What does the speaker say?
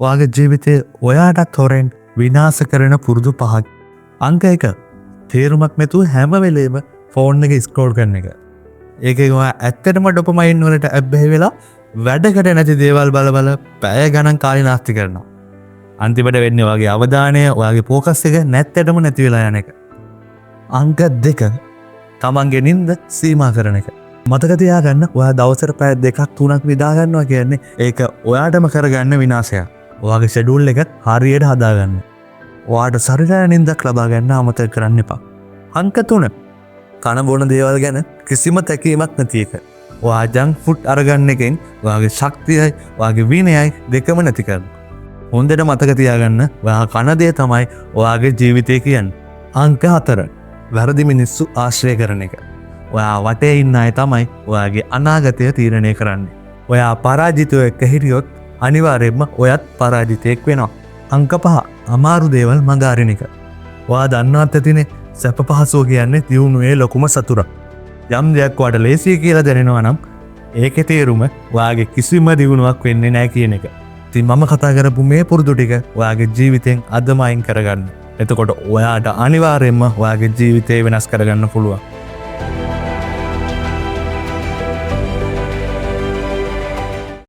ඔයාගේ ජීවිතය ඔයාටත් හොරෙන් විනාශ කරන පුරුදු 5ක්. අංක 1. තේරුමක් නැතුව හැම වෙලේම ෆෝන් එක ස්ක්‍රෝල් කරන එක. ඒකෙන් ඔයා ඇත්තටම ඩොපමයින් වලට ඇබ්බැහි වෙලා වැඩකට නැති දේවල් බල බල පැය ගණන් කාලය නාස්ති කරනවා. අන්තිමට වෙන්නේ ඔයාගේ අවධානය ඔයාගේ ફોකස් එක නැත්තටම නැති වෙලා යන එක. අංක 2. තමන්ගේ නිින්ද සීමා කරන එක. මතක තියාගන්න ඔයා දවසට පැය 2ක් 3ක් නිදා ගන්නවා කියන්නේ ඒක ඔයාටම කරගන්න විනාශයක්. ඔයාගේ ෂෙඩියුල් එක හරියට හදාගන්න. ඔයාට සරිලන නිින්දක් ලබා ගන්න අමතක කරන්න එපා. අංක 3. කන බොන දේවල් ගැන කිසිම තැකීමක් නැති එක. ඔයා ජංක් ෆුඩ් අරගන්න එකෙන් ඔයාගේ ශක්තියයි ඔයාගේ විනයයි දෙකම නැති කරනවා. හොඳට මතක තියාගන්න ඔයා කන දේ තමයි ඔයාගේ ජීවිතය කියන්නේ. අංක 4. වැරදි මිනිස්සු ආශ්‍රය කරන එක. ඔයා වටේ ඉන්න අය තමයි ඔයාගේ අනාගතය තීරණය කරන්නේ. ඔයා පරාජිතව එක්ක හිටියොත් අනිවාර්යයෙන්ම ඔයත් පරාජිතයෙක් වෙනවා. අංක 5. අමාරු දේවල් මඟ අරින එක. ඔයා දන්නවත් ඇතිනේ සැප පහසුව කියන්නේ දියුණුවේ ලොකුම සතුරක්. යම් දෙයක් ඔයාට ලේසියි කියලා දැනෙනවා නම් ඒකේ තේරුම ඔයාගේ කිසිම දියුණුවක් වෙන්නේ නැහැ කියන එක. ඉතින් මම කතා කරපු මේ පුරුදු ටික ඔයාගේ ජීවිතෙන් අදම අයින් කරගන්න. එතකොට ඔයාට අනිවාර්යයෙන්ම ඔයාගේ ජීවිතේ වෙනස් කරගන්න පුළුවන්.